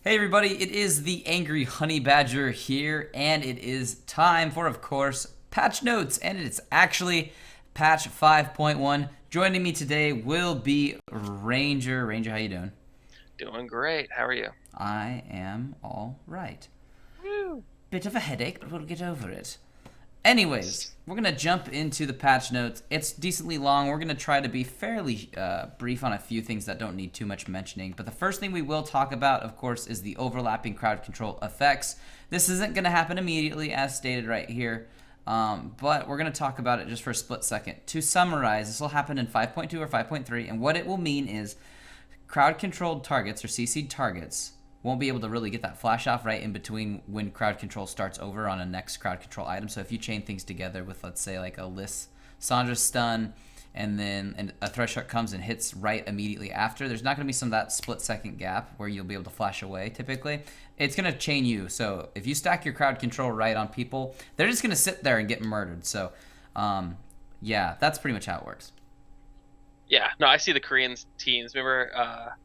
Hey everybody, it is the Angry Honey Badger here, and it is time for, of course, patch notes, and it's actually patch 5.1. Joining me today will be Ranger. Ranger, how you doing? Doing great. How are you? I am all right. Woo. Bit of a headache, but we'll get over it. Anyways, we're going to jump into the patch notes. It's decently long. We're going to try to be fairly brief on a few things that don't need too much mentioning. But the first thing we will talk about, of course, is the overlapping crowd control effects. This isn't going to happen immediately, as stated right here. But we're going to talk about it just for a split second. To summarize, this will happen in 5.2 or 5.3. And what it will mean is crowd-controlled targets, or CC'd targets, won't be able to really get that flash off right in between when crowd control starts over on a next crowd control item. So if you chain things together with, let's say, like a Lissandra stun, and then a Threshold comes and hits right immediately after, there's not going to be some of that split-second gap where you'll be able to flash away typically. It's going to chain you. So if you stack your crowd control right on people, they're just going to sit there and get murdered. So, yeah, that's pretty much how it works. Yeah, no, I see the Korean teams. Remember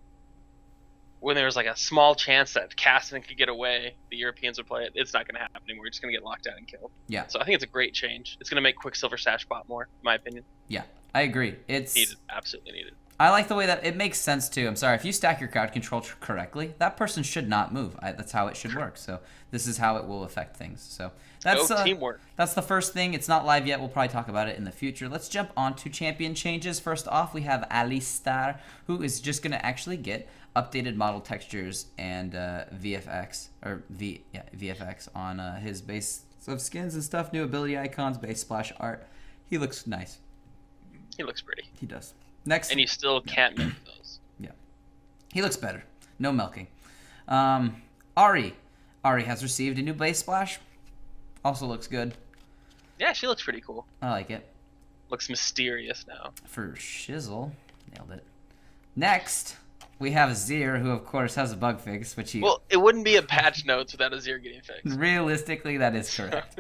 when there was like a small chance that Kasten could get away, the Europeans would play it. It's not going to happen anymore. You're just going to get locked out and killed. Yeah. So I think it's a great change. It's going to make Quicksilver Sash bot more, in my opinion. Yeah, I agree. It's needed, absolutely needed. I like the way that it makes sense too. I'm sorry, if you stack your crowd control correctly, that person should not move. That's how it should work. So this is how it will affect things. So that's teamwork. That's the first thing. It's not live yet. We'll probably talk about it in the future. Let's jump on to champion changes. First off, we have Alistar, who is just going to actually get updated model textures and VFX on his base of skins and stuff. New ability icons, base splash art. He looks nice. He looks pretty. He does. Next, and you still can't milk those. Yeah, he looks better. No milking. Ari has received a new base splash. Also looks good. Yeah, she looks pretty cool. I like it. Looks mysterious now. For shizzle, nailed it. Next, we have Zir, who of course has a bug fix, which he. Well, it wouldn't be a patch notes without a Zir getting fixed. Realistically, that is correct.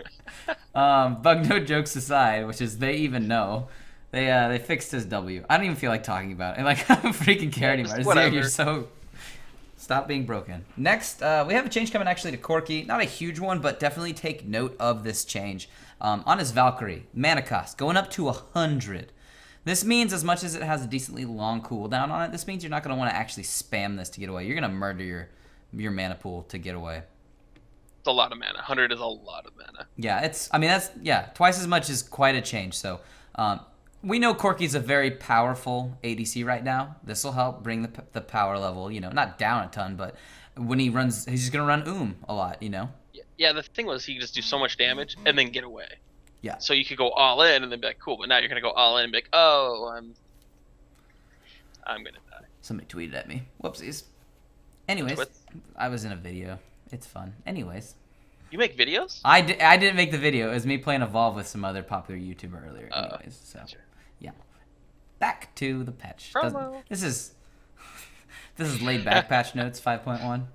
Bug note jokes aside, which is they even know. They fixed his W. I don't even feel like talking about it. Like, I don't freaking care anymore. Zir, you're so... Stop being broken. Next, we have a change coming actually to Corki. Not a huge one, but definitely take note of this change. On his Valkyrie, mana cost going up to 100. This means as much as it has a decently long cooldown on it, this means you're not going to want to actually spam this to get away. You're going to murder your mana pool to get away. It's a lot of mana. 100 is a lot of mana. Yeah, twice as much is quite a change. So, we know Corki's a very powerful ADC right now. This will help bring the power level, not down a ton, but when he runs, he's just going to run a lot, Yeah, the thing was he could just do so much damage and then get away. Yeah. So you could go all in and then be like, cool, but now you're going to go all in and be like, oh, I'm going to die. Somebody tweeted at me. Whoopsies. Anyways, I was in a video. It's fun. Anyways. You make videos? I didn't make the video. It was me playing Evolve with some other popular YouTuber earlier. Anyways, so. Gotcha. Yeah. Back to the patch. This is laid back patch notes 5.1.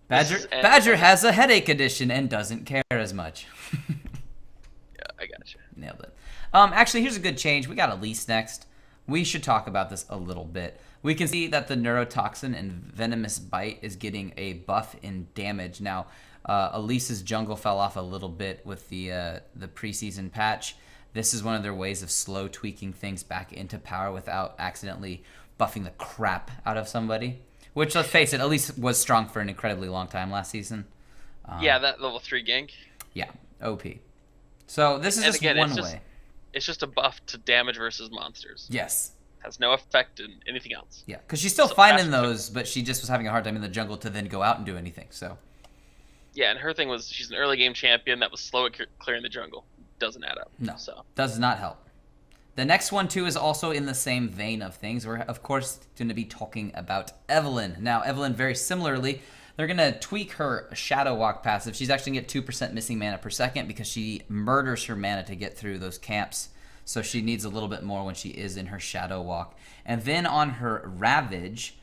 Badger has a headache edition and doesn't care as much. Yeah, I gotcha. Nailed it. Actually, here's a good change. We got Elise next. We should talk about this a little bit. We can see that the neurotoxin and venomous bite is getting a buff in damage. Now, Elise's jungle fell off a little bit with the preseason patch. This is one of their ways of slow tweaking things back into power without accidentally buffing the crap out of somebody. Which, let's face it, Elise was strong for an incredibly long time last season. Yeah, that level 3 gank. Yeah, OP. So this is just one way. It's just a buff to damage versus monsters. Yes. Has no effect in anything else. Yeah, because she's still fine in those, but she just was having a hard time in the jungle to then go out and do anything. So. Yeah, and her thing was she's an early game champion that was slow at clearing the jungle. Doesn't add up. No, does not help. The next one, too, is also in the same vein of things. We're, of course, going to be talking about Evelyn. Now, Evelyn, very similarly, they're going to tweak her Shadow Walk passive. She's actually going to get 2% missing mana per second because she murders her mana to get through those camps. So she needs a little bit more when she is in her Shadow Walk. And then on her Ravage,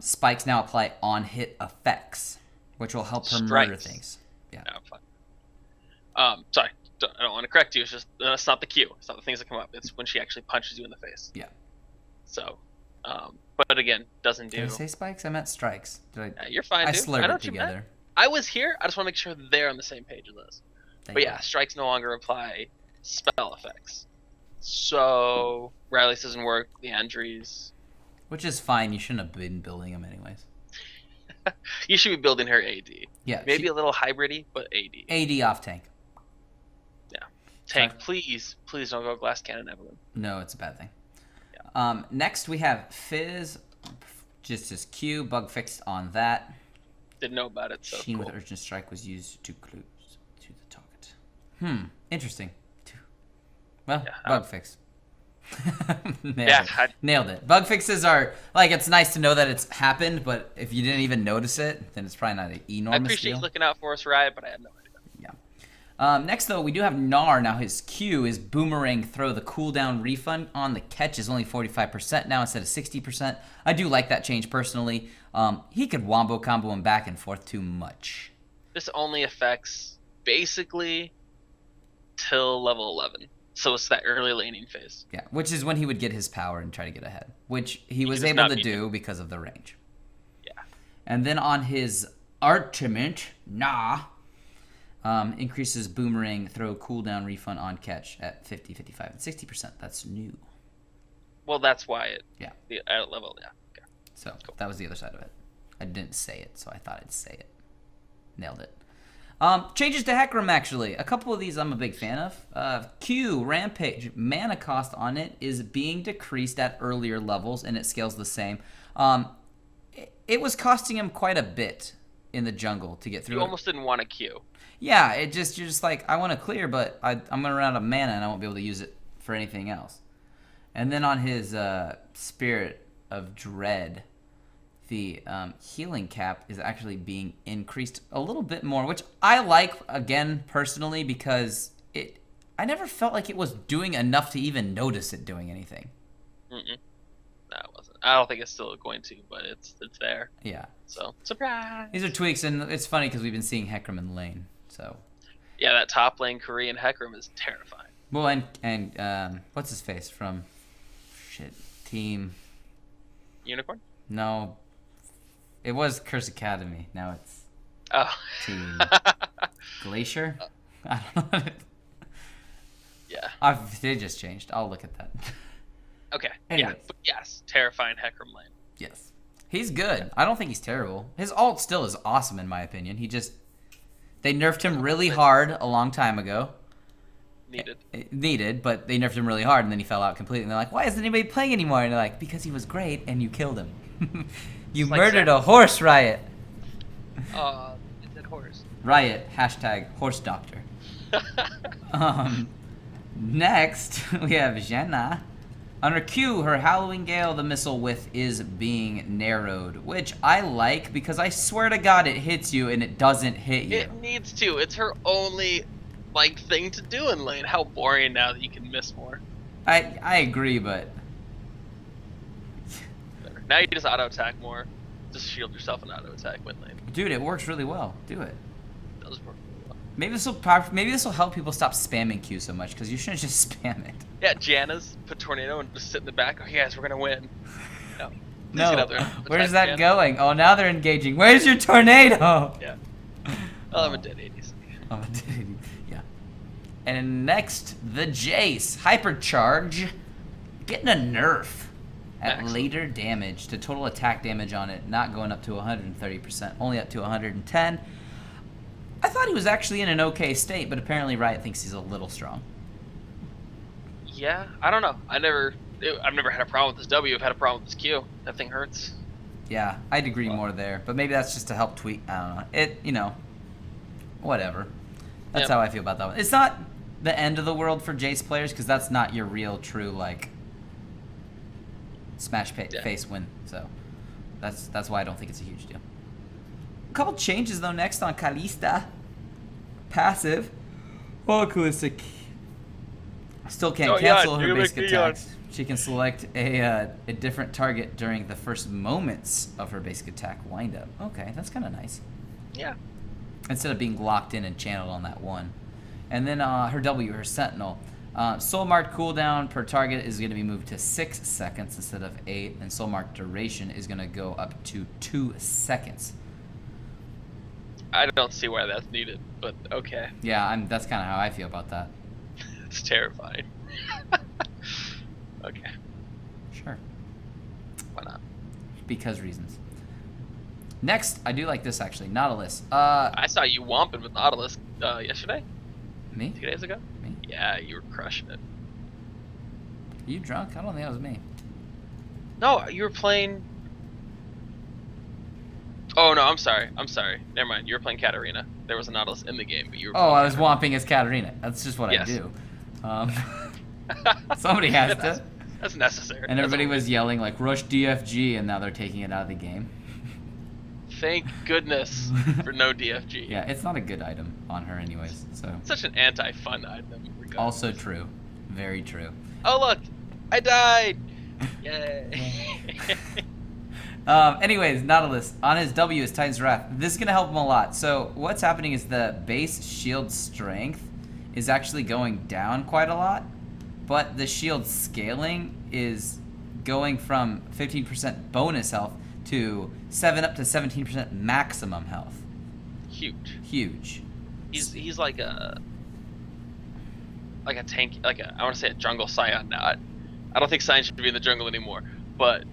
spikes now apply on-hit effects, which will help her murder things. Yeah. No, fine. Sorry. I don't want to correct you. It's just that's not the Q. It's not the things that come up. It's when she actually punches you in the face. Yeah. So, but again, doesn't Did I do. say spikes? I meant strikes. Yeah, you're fine, I dude. slurred know it what you meant. together. I was here. I just want to make sure they're on the same page as us. Thank But you. yeah, strikes no longer apply spell effects. So Riley's doesn't work. The Andries. Which is fine. You shouldn't have been building them anyways. You should be building her AD. Yeah. Maybe a little hybridy, but AD. AD off tank. Tank, Sorry. please don't go glass cannon Evelyn. No, it's a bad thing. Yeah. Next we have Fizz. Just as Q. Bug fixed on that. Didn't know about it, so Sheen cool. with Urgent Strike was used to close to the target. Interesting. Well, Yeah, bug fix. Yeah, Nailed it. Bug fixes are, like, it's nice to know that it's happened, but if you didn't even notice it, then it's probably not an enormous I appreciate deal. you looking out for us, Riot, but I had no idea. Next, though, we do have Gnar. Now, his Q is Boomerang Throw. The cooldown refund on the catch is only 45% now instead of 60%. I do like that change personally. He could wombo combo him back and forth too much. This only affects basically till level 11. So it's that early laning phase. Yeah, which is when he would get his power and try to get ahead, which he was does able not to need do because of the range. Yeah. And then on his ultimate, increases Boomerang Throw cooldown refund on catch at 50, 55, and 60%. That's new. Well, that's why it. Yeah. At level, yeah. Okay. So that was the other side of it. I didn't say it, so I thought I'd say it. Nailed it. Changes to Hecarim, actually. A couple of these I'm a big fan of. Q, Rampage, mana cost on it is being decreased at earlier levels, and it scales the same. It was costing him quite a bit in the jungle to get through You it. almost didn't want a Q. Yeah, you're just like, I want to clear, but I'm going to run out of mana, and I won't be able to use it for anything else. And then on his Spirit of Dread, the healing cap is actually being increased a little bit more, which I like, again, personally, because I never felt like it was doing enough to even notice it doing anything. No, it wasn't. I don't think it's still going to, but it's there. Yeah. So, surprise! These are tweaks, and it's funny because we've been seeing Hecarim in lane, so... Yeah, that top lane Korean Hecarim is terrifying. Well, and what's his face from... Team... Unicorn? No... It was Curse Academy. Now it's Oh. Team Glacier. I don't know. Yeah. They just changed. I'll look at that. Okay. Anyways. Yeah. But yes, terrifying Hecarim lane. Yes. He's good. I don't think he's terrible. His ult still is awesome in my opinion. They nerfed him really hard a long time ago. Needed, but they nerfed him really hard and then he fell out completely. And they're like, why isn't anybody playing anymore? And they're like, because he was great and you killed him. You It's like murdered a horse, Riot. It's a horse. Riot, #horse doctor. Next, we have Jenna. Under Q, her Halloween Gale, the missile width is being narrowed, which I like because I swear to God it hits you and it doesn't hit you. It needs to. It's her only thing to do in lane. How boring now that you can miss more. I agree, but Now you just auto attack more. Just shield yourself and auto attack win lane. dude, it works really well. Do it. It does work really well. Maybe this will help people stop spamming Q so much because you shouldn't just spam it. Yeah, Janna's put tornado and just sit in the back. Oh, guys, we're gonna win. No. Please No. get out there and Where's attack that Janna. going? Oh, now they're engaging. Where's your tornado? Yeah. Well, I'm a dead 80s. Oh, yeah. And next, the Jace Hypercharge, getting a nerf at Excellent. later damage to total attack damage on it, not going up to 130%, only up to 110. I thought he was actually in an okay state, but apparently Riot thinks he's a little strong. Yeah, I don't know. I've never had a problem with this W. I've had a problem with this Q. That thing hurts. Yeah, I'd agree more there, but maybe that's just to help tweak. I don't know. Whatever. That's Yep. how I feel about that one. It's not the end of the world for Jace players because that's not your real, true smash face win. So that's why I don't think it's a huge deal. A couple changes though. Next on Kalista, passive. Ballistic. Still can't cancel her basic attacks. She can select a different target during the first moments of her basic attack windup. Okay, that's kind of nice. Yeah. Instead of being locked in and channeled on that one. And then her W, her Sentinel. Soul Mark cooldown per target is going to be moved to 6 seconds instead of 8, and Soul Mark duration is going to go up to 2 seconds. I don't see why that's needed, but okay. Yeah, that's kind of how I feel about that. It's terrifying. Okay. Sure. Why not? Because reasons. Next, I do like this actually. Nautilus. I saw you womping with Nautilus yesterday? Me? 2 days ago? Me? Yeah, you were crushing it. Are you drunk? I don't think that was me. No, you were playing... Oh, no, I'm sorry. Never mind. You were playing Katarina. There was a Nautilus in the game, but you were Oh, I was Katarina. womping as Katarina. That's just what Yes. I do. Somebody has to. That's necessary. And everybody That's was yelling like rush DFG, and now they're taking it out of the game. Thank goodness for no DFG. Yeah, it's not a good item on her anyways. So Such an anti-fun item. Regardless. also true. Very true. Oh, look. I died. Yay. Anyways, Nautilus, on his W is Titan's Wrath. This is going to help him a lot. So what's happening is the base shield strength is actually going down quite a lot, but the shield scaling is going from 15% bonus health to 7 up to 17% maximum health. Huge. He's like a tank, I want to say a jungle Scion now. I don't think Scion should be in the jungle anymore, but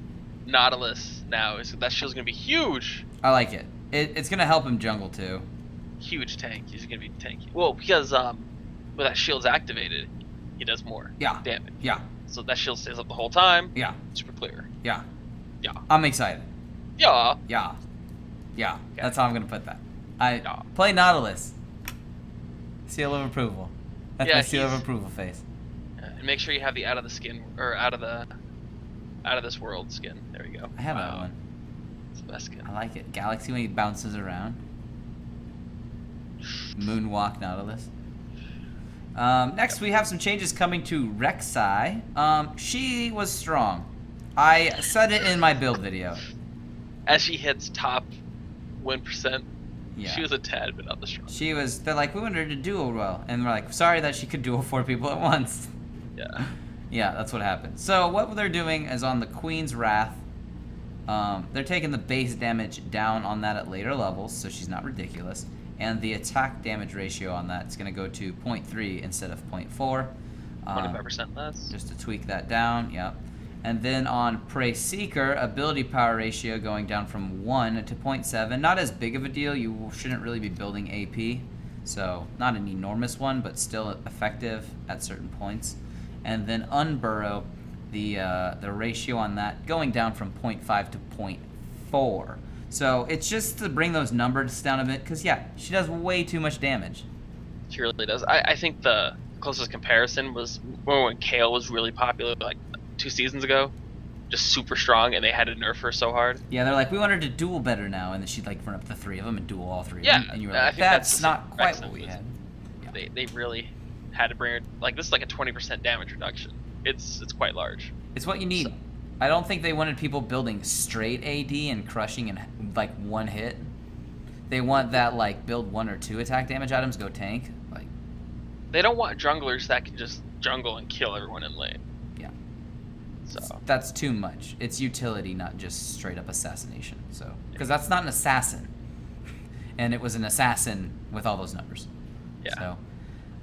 Nautilus now that shield's gonna be huge. I like it. It's gonna help him jungle too. Huge tank. He's gonna be tanky. Well, because when that shield's activated, he does more damage. Yeah. So that shield stays up the whole time. Yeah. Super clear. Yeah. Yeah. I'm excited. Yeah. Yeah. Yeah. Okay. That's how I'm gonna put that. Yeah. Play Nautilus. Seal of approval. That's Yeah, my seal of he's- approval face. And make sure you have the out of the skin or out of this world skin. There we go. I have that one. It's the best skin. I like it. Galaxy when he bounces around. Moonwalk Nautilus. Next, we have some changes coming to Rek'Sai. She was strong. I said it in my build video. As she hits top 1%, Yeah. she was a tad bit on the strong. They're like, we wanted her to duel well. And we're like, sorry that she could duel 4 people at once. Yeah. Yeah, that's what happened. So what they're doing is on the Queen's Wrath, they're taking the base damage down on that at later levels, so she's not ridiculous. And the attack damage ratio on that is going to go to 0.3 instead of 0.4. 25% less. Just to tweak that down, yep. And then on Prey Seeker, ability power ratio going down from 1 to 0.7. Not as big of a deal. You shouldn't really be building AP. So not an enormous one, but still effective at certain points. And then Unburrow, the ratio on that going down from 0.5 to 0.4. So it's just to bring those numbers down a bit, because yeah, she does way too much damage. She really does. I think the closest comparison was when Kale was really popular, like 2 seasons ago. Just super strong, and they had to nerf her so hard. Yeah, they're like, we want her to duel better now, and then she'd like run up the 3 of them and duel all 3 Yeah, of them. And you were I like, think that's that's the not same quite Rexon what we was- had. Yeah. They really had to bring her, like, this is like a 20% damage reduction. It's quite large. It's what you need. So- I don't think they wanted people building straight AD and crushing in like one hit. They want that like build 1 or 2 attack damage items, go tank. Like, They don't want junglers that can just jungle and kill everyone in lane. yeah. So That's too much. It's utility, not just straight up assassination. So, because that's not an assassin, and it was an assassin with all those numbers. yeah.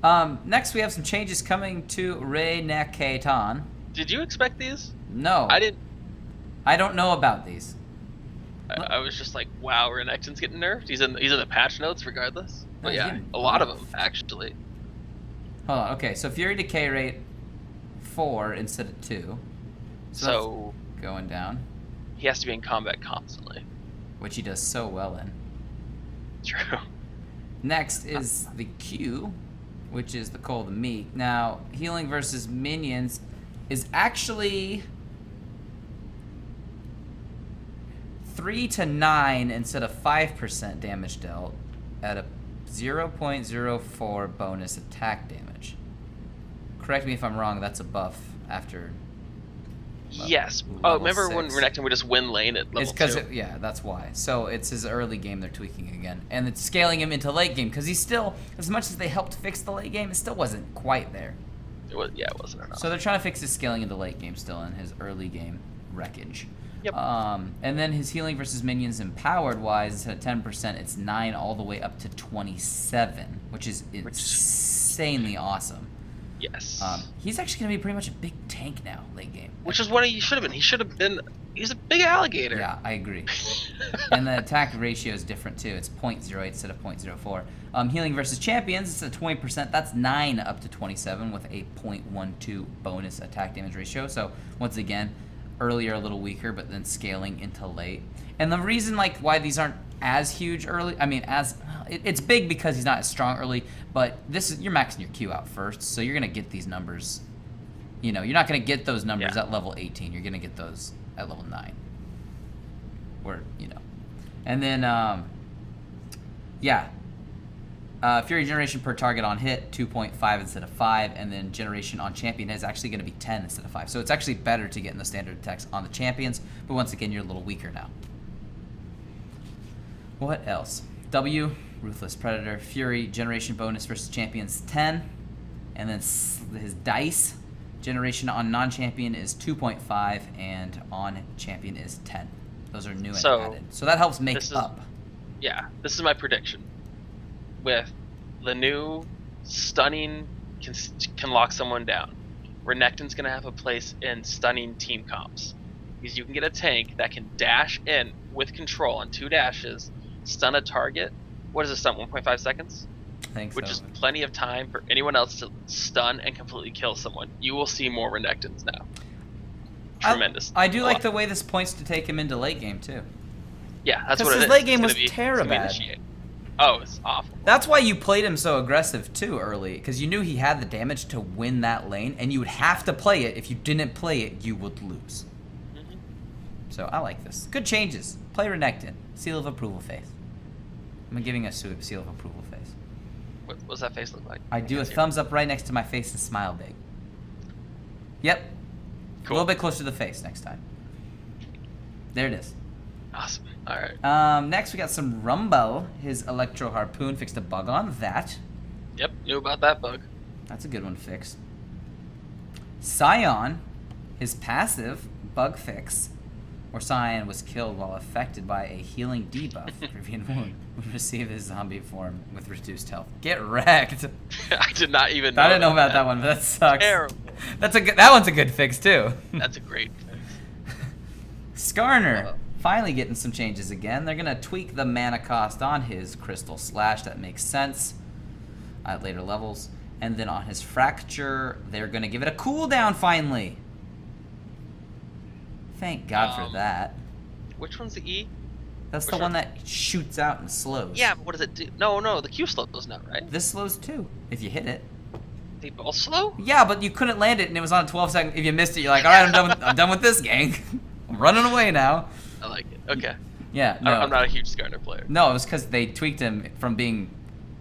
So, next we have some changes coming to Renekton. Did you expect these? No, I didn't. I don't know about these. I was just like, wow, Renekton's getting nerfed. He's in the patch notes regardless. No, But he's yeah, getting a lot of buffed. them actually. Hold on. Okay, so Fury Decay rate 4 instead of 2. So that's going down, he has to be in combat constantly. which he does so well in. True. Next is the Q, which is the Cold and Meek. Now, healing versus minions is actually 3 to 9 instead of 5% damage dealt at a 0.04 bonus attack damage. Correct me if I'm wrong, that's a buff after... Yes. level Oh, remember when 6. Renekton would just win lane at level It's because, 2? yeah, that's why. So it's his early game they're tweaking again. And it's scaling him into late game, because he's still, as much as they helped fix the late game, it still wasn't quite there. it wasn't enough. So they're trying to fix his scaling into late game still in his early game wreckage. Yep. And then his healing versus minions empowered wise, at 10%, it's 9 all the way up to 27, which is insanely awesome. Yes. He's actually going to be pretty much a big tank now, late game. Which is what he should have been. He should have been. He's a big alligator. Yeah, I agree. And the attack ratio is different too. It's 0.08 instead of 0.04. Healing versus champions, it's at 20%. That's 9 up to 27 with a 0.12 bonus attack damage ratio. So once again, earlier a little weaker, but then scaling into late. And the reason why these aren't as huge early, it's big because he's not as strong early, but you're maxing your Q out first, so you're gonna get these numbers. You're not gonna get those numbers at level 18. You're gonna get those at level 9. And then Fury generation per target on hit 2.5 instead of 5, and then generation on champion is actually going to be 10 instead of 5. So it's actually better to get in the standard attacks on the champions, but once again you're a little weaker now. What else? W, Ruthless Predator, Fury generation bonus versus champions 10, and then his dice generation on non-champion is 2.5 and on champion is 10. Those are new and added. So that helps make up. Yeah, this is my prediction. With the new stunning can lock someone down, Renekton's going to have a place in stunning team comps. Because you can get a tank that can dash in with control on 2 dashes, stun a target. What is a stun, 1.5 seconds? I think Which so. is plenty of time for anyone else to stun and completely kill someone. You will see more Renektons now. Tremendous. I do like the way this points to take him into late game too. Yeah, that's what it is. Because his late game was It's terrible. gonna be initiate. Oh, it's awful. That's why you played him so aggressive too early, because you knew he had the damage to win that lane, and you would have to play it. If you didn't play it, you would lose. Mm-hmm. So I like this. Good changes. Play Renekton. Seal of approval face. I'm giving a seal of approval face. What does that face look like? I do a thumbs up right next to my face and smile big. Yep. Cool. A little bit closer to the face next time. There it is. Awesome. All right. Next we got some Rumble. His Electro Harpoon fixed a bug on that. Yep, knew about that bug. That's a good one to fix. Scion, his passive bug fix, where Scion was killed while affected by a healing debuff. Rivian wound would receive his zombie form with reduced health. Get wrecked. I did not even know. I didn't know about that one, but that sucks. Terrible. That one's a good fix too. That's a great fix. Skarner. Finally getting some changes again. They're going to tweak the mana cost on his Crystal Slash. That makes sense at later levels. And then on his Fracture, they're going to give it a cooldown finally. Thank God for that. Which one's the E? That's the one that shoots out and slows. Yeah, but what does it do? No, the Q slows now, right? This slows too, if you hit it. They both slow? Yeah, but you couldn't land it and it was on a 12-second. If you missed it, you're like, all right, I'm done with this, gang. I'm running away now. I like it. Okay. Yeah, no. I'm not a huge Skarner player. No, it was because they tweaked him from being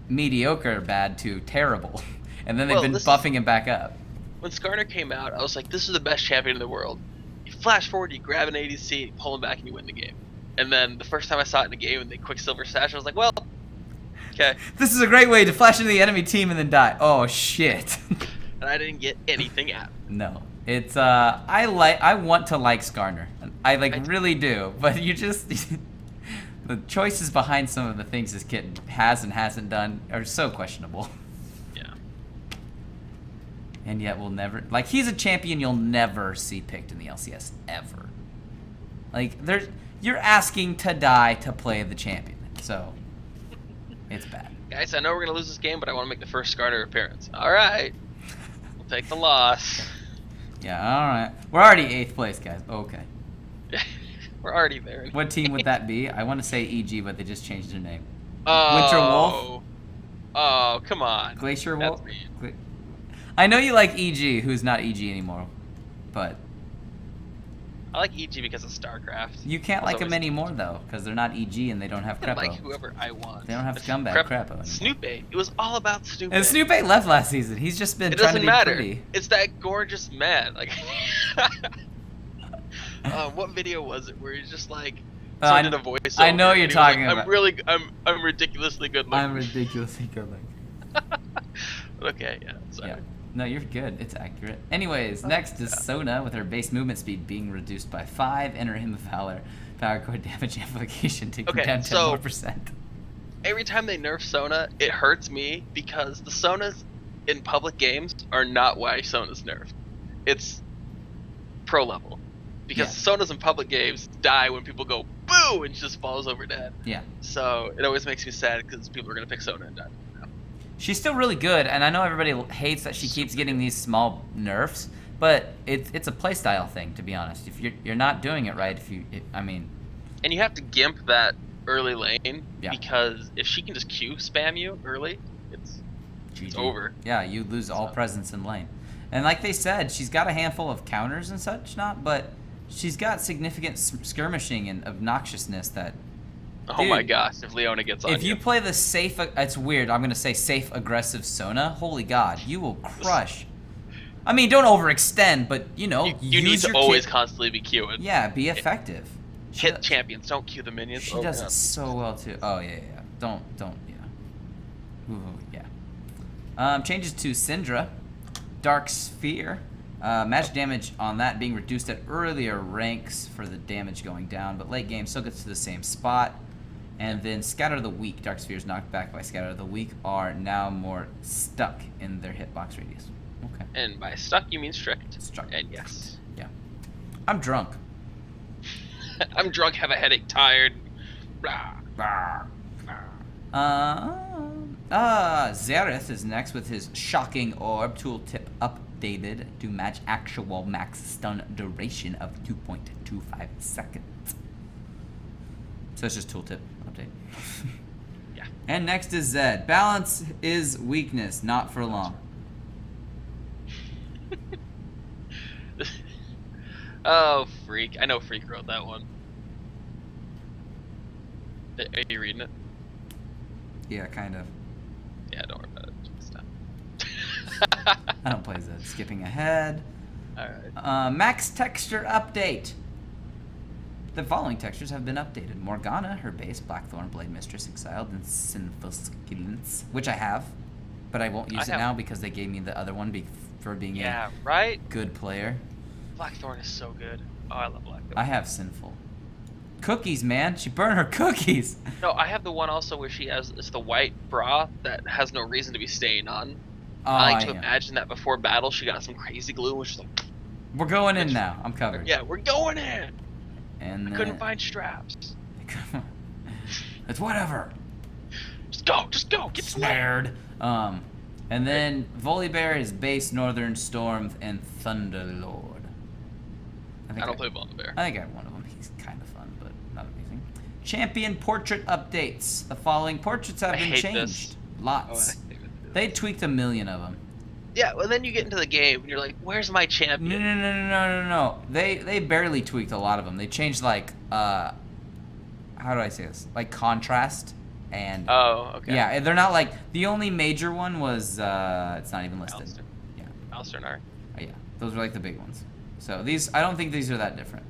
mediocre bad to terrible. And then they've been buffing him back up. When Skarner came out, I was like, this is the best champion in the world. You flash forward, you grab an ADC, you pull him back, and you win the game. And then the first time I saw it in a game and they Quicksilver Sash, I was like, well, okay. This is a great way to flash into the enemy team and then die. Oh, shit. And I didn't get anything out. No. It's, I want to like Skarner. I really do. But you just... the choices behind some of the things this kid has and hasn't done are so questionable. Yeah. And yet we'll never... Like, he's a champion you'll never see picked in the LCS, ever. Like, you're asking to die to play the champion. So, it's bad. Guys, I know we're going to lose this game, but I want to make the first Skarner appearance. All right. We'll take the loss. Yeah, all right. We're already 8th place, guys. Okay. We're already there. What team would that be? I want to say EG, but they just changed their name. Oh. Winter Wolf? Oh, come on. Glacier Wolf? That's mean. I know you like EG, who's not EG anymore, but... I like EG because of StarCraft. You can't like them anymore, though, because they're not EG and they don't have I Crepo. like whoever I want. They don't have to come back Crepo anymore. Snoopy. It was all about Snoopy. And Snoopy left last season. He's just been It trying to doesn't be matter. pretty. It's that gorgeous man. Like, what video was it where he's just like, someone did a voice? I know what you're talking like, about. I'm ridiculously good looking. I'm ridiculously good looking. Okay, yeah. Sorry. Yeah. No, you're good. It's accurate. Anyways, next is Sona with her base movement speed being reduced by 5 and her Hymn of Valor power core damage amplification taken Okay, down so- 10%. Every time they nerf Sona, it hurts me because the Sonas in public games are not why Sona's nerfed. It's pro level. Because Sonas in public games die when people go boo and she just falls over dead. Yeah. So it always makes me sad because people are going to pick Sona and die. She's still really good, and I know everybody hates that she keeps getting these small nerfs, but it's a playstyle thing, to be honest. If you're not doing it right, I mean... And you have to gimp that early lane, Yeah. because if she can just Q spam you early, it's GG. over. Yeah, you lose all presence in lane. And like they said, she's got a handful of counters and such, but she's got significant skirmishing and obnoxiousness that... Oh my gosh, if Leona gets on If you play the safe... It's weird, I'm going to say safe, aggressive Sona. Holy God, you will crush. I mean, don't overextend, but, you know... You need to always constantly be queuing. Yeah, be effective. Hit champions, don't queue the minions. She does it so well, too. Oh, yeah. Don't, yeah. Ooh, yeah. Changes to Syndra. Dark Sphere. Magic damage on that being reduced at earlier ranks for the damage going down, but late game still gets to the same spot. And then Scatter of the Weak, Dark Spheres knocked back by Scatter of the Weak, are now more stuck in their hitbox radius. Okay. And by stuck, you mean strict. Struck. And yes. Yeah. I'm drunk. I'm drunk, have a headache, tired. Blah. Xerath is next with his Shocking Orb tooltip updated to match actual max stun duration of 2.25 seconds. So it's just tooltip update. Yeah. And next is Zed. Balance is weakness, not for long. Oh, Freak. I know Freak wrote that one. Are you reading it? Yeah, kind of. Yeah, don't worry about it. Stop. I don't play Zed. Skipping ahead. Alright. Max texture update. The following textures have been updated. Morgana, her base, Blackthorn, Blade Mistress, Exiled, and Sinful Skillance, which I have, but I won't use it now because they gave me the other one for being a right? good player. Blackthorn is so good. Oh, I love Blackthorn. I have Sinful. Cookies, man. She burned her cookies. No, I have the one also where she has it's the white bra that has no reason to be staying on. Oh, I like to imagine that before battle she got some crazy glue and she's like, we're going in now. I'm covered. yeah, we're going in. And I couldn't find straps. It's whatever. Just go, get Snared. And then Volibear is base, Northern Storm, and Thunderlord. I don't play Volibear. I think I have one of them. He's kind of fun, but not amazing. Champion portrait updates. The following portraits have been changed. Lots. They tweaked 1 million of them. Yeah, well then you get into the game and you're like, where's my champion? No. They barely tweaked a lot of them. They changed like how do I say this? Like contrast and oh, okay. Yeah, they're not like the only major one was it's not even listed. Alistair. Yeah. Alistair and Ari. Yeah. Those were like the big ones. So these I don't think these are that different.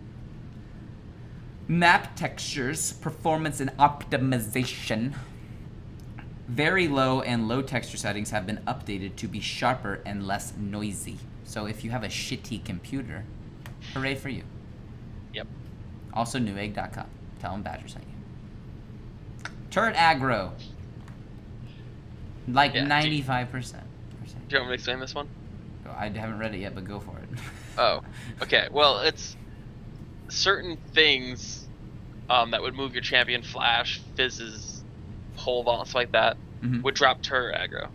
Map textures, performance and optimization. Very low and low texture settings have been updated to be sharper and less noisy. So if you have a shitty computer, hooray for you. Yep. Also newegg.com. Tell them Badger sent you. Turret aggro. Like 95%. Do you want me to explain this one? I haven't read it yet, but go for it. Oh, okay. Well, it's certain things that would move your champion, flash, fizzes, pole vault, stuff like that, would drop turret aggro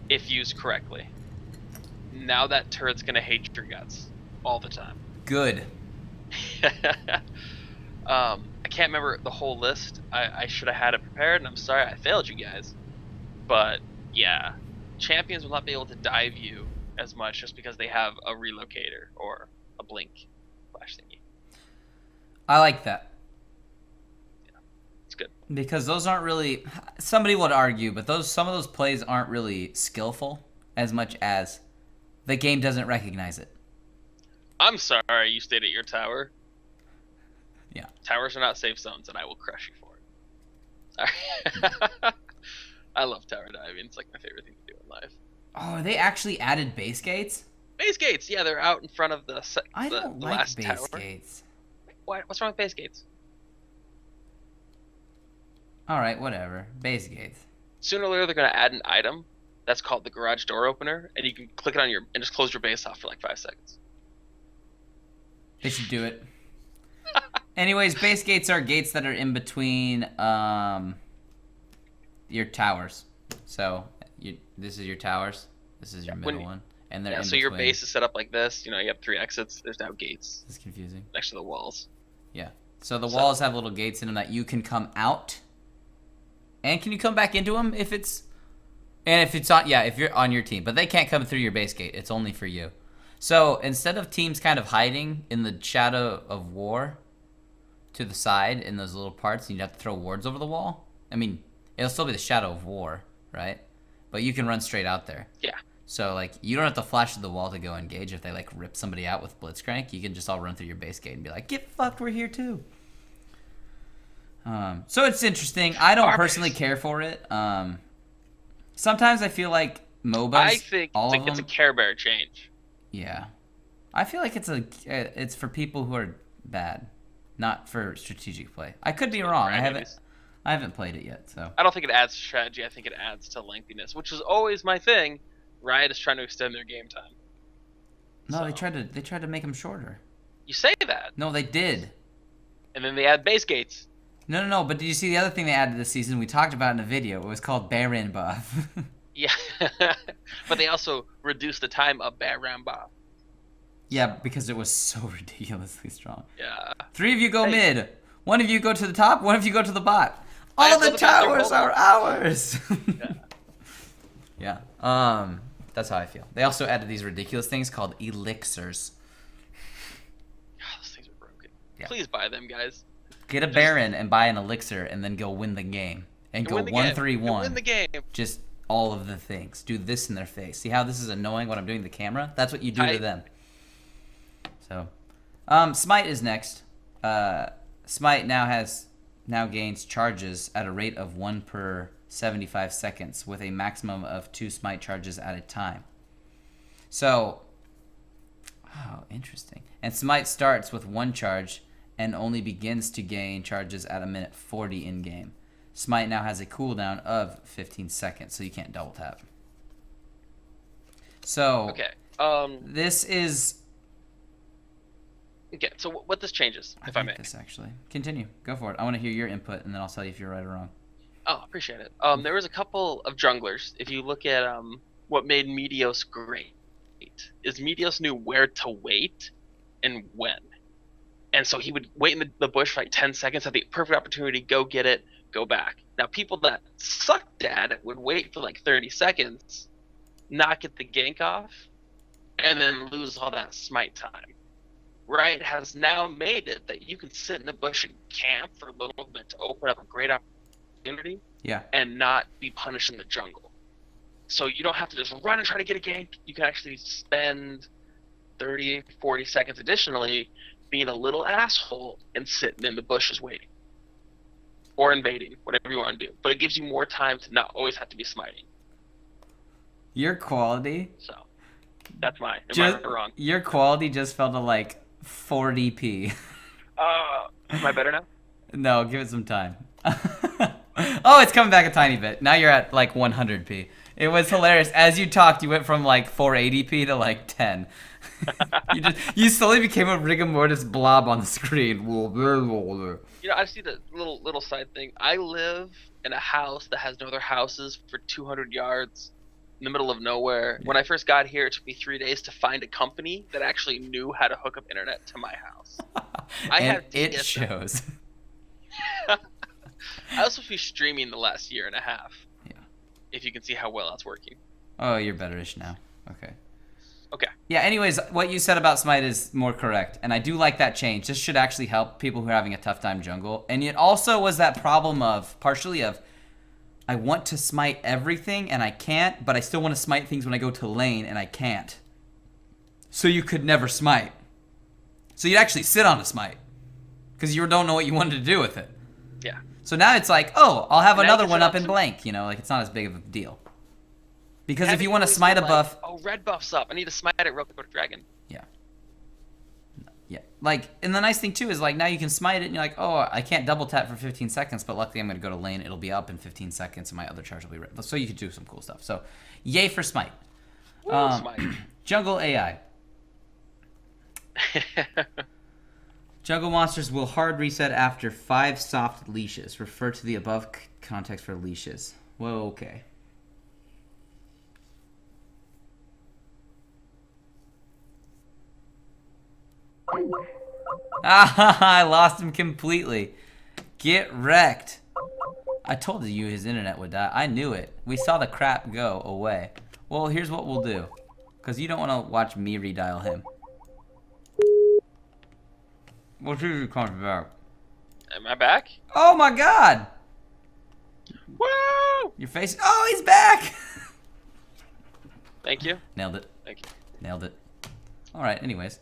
if used correctly. Now that turret's gonna hate your guts all the time. Good. I can't remember the whole list. I should have had it prepared, and I'm sorry I failed you guys. But yeah, champions will not be able to dive you as much just because they have a relocator or a blink flash thingy. I like that. It's good. Because those aren't really, somebody would argue, but some of those plays aren't really skillful as much as the game doesn't recognize it. I'm sorry you stayed at your tower. Yeah. Towers are not safe zones, and I will crush you for it. Sorry. I love tower diving. It's like my favorite thing to do in life. Oh, they actually added base gates? Base gates, yeah, they're out in front of I the don't like last base tower. gates. What's wrong with base gates? Alright, whatever. Base gates. Sooner or later, they're gonna add an item that's called the garage door opener, and you can click it on your and just close your base off for like 5 seconds. They should do it. Anyways, base gates are gates that are in between your towers. So this is your towers. This is your middle one, and they're in so between. your base is set up like this. You have 3 exits. There's now gates. It's confusing. Next to the walls. Yeah. So the walls have little gates in them that you can come out. And can you come back into them if it's... And if it's on... Yeah, if you're on your team. But they can't come through your base gate. It's only for you. So instead of teams kind of hiding in the shadow of war to the side in those little parts, and you'd have to throw wards over the wall. I mean, it'll still be the shadow of war, right? But you can run straight out there. Yeah. So, like, you don't have to flash to the wall to go engage if they, like, rip somebody out with Blitzcrank. You can just all run through your base gate and be like, get fucked, we're here too. So it's interesting. I don't personally care for it. Sometimes I feel like MOBAs, I think all of it's them, a Care Bear change. Yeah. I feel like it's for people who are bad, not for strategic play. I could be wrong. I haven't played it yet, so. I don't think it adds strategy. I think it adds to lengthiness, which is always my thing. Riot is trying to extend their game time. No, So. they tried to make them shorter. You say that, No, they did. and then they add base gates. No, but did you see the other thing they added this season? We talked about it in a video. It was called Baron buff. Yeah, but they also reduced the time of Baron buff. Yeah, because it was so ridiculously strong. Yeah. 3 of you go Hey. mid. 1 of you go to the top. 1 of you go to the bot. All the towers are ours. Yeah. Yeah. That's how I feel. They also added these ridiculous things called elixirs. God, those things are broken. Yeah. Please buy them, guys. Get a Baron and buy an elixir, and then go win the game. And go Win the game. 1-3-1. Win the game. Just all of the things. Do this in their face. See how this is annoying when I'm doing the camera? That's what you do to them. So, Smite is next. Smite now gains charges at a rate of 1 per 75 seconds with a maximum of 2 Smite charges at a time. So, oh, interesting. And Smite starts with 1 charge and only begins to gain charges at a minute 40 in game. Smite now has a cooldown of 15 seconds, so you can't double tap. So, Okay. this is... Okay. So what this changes, if I may? like this actually. Continue. Go for it. I want to hear your input, and then I'll tell you if you're right or wrong. Oh, appreciate it. There was a couple of junglers. If you look at what made Meteos great, is Meteos knew where to wait and when. And so he would wait in the bush for like 10 seconds, have the perfect opportunity, go get it, go back. Now, people that sucked at it would wait for like 30 seconds, not get the gank off, and then lose all that smite time. Riot has now made it that you can sit in the bush and camp for a little bit to open up a great opportunity. Yeah. And not be punished in the jungle. So you don't have to just run and try to get a gank. You can actually spend 30, 40 seconds additionally being a little asshole and sitting in the bushes waiting. Or invading, whatever you want to do. But it gives you more time to not always have to be smiting. Your quality... So, that's mine. Am I wrong? Your quality just fell to like 40p. Am I better now? No, give it some time. Oh, it's coming back a tiny bit. Now you're at like 100p. It was hilarious. As you talked, you went from like 480p to like 10. You slowly became a rigor mortis blob on the screen. I see the little side thing. I live in a house that has no other houses for 200 yards in the middle of nowhere. Yeah. When I first got here, it took me 3 days to find a company that actually knew how to hook up internet to my house. It shows. I was supposed to be streaming the last year and a half. Yeah. If you can see how well that's working. Oh, you're betterish now. Okay. Okay. Yeah, anyways, what you said about Smite is more correct, and I do like that change. This should actually help people who are having a tough time jungle. And it also was that problem partially of, I want to smite everything, and I can't, but I still want to smite things when I go to lane, and I can't. So you could never smite. So you'd actually sit on a smite, because you don't know what you wanted to do with it. Yeah. So now it's like, oh, I'll have another one up in blank, like it's not as big of a deal. Because if Heavy you want to always smite a been buff, oh, red buff's up. I need to smite it real quick with dragon. yeah. Yeah. Like, and the nice thing too is like now you can smite it and you're like, oh, I can't double tap for 15 seconds, but luckily I'm going to go to lane. It'll be up in 15 seconds and my other charge will be ready. So you could do some cool stuff. So yay for smite. Woo, smite. Jungle AI. Jungle monsters will hard reset after 5 soft leashes. Refer to the above context for leashes. Whoa, okay. Ah, I lost him completely. Get wrecked. I told you his internet would die. I knew it. We saw the crap go away. Well, here's what we'll do. Because you don't want to watch me redial him. We'll see if he comes back. Am I back? Oh my god! Woo! Your face. Oh, he's back! Thank you. Nailed it. Thank you. Nailed it. Alright, anyways.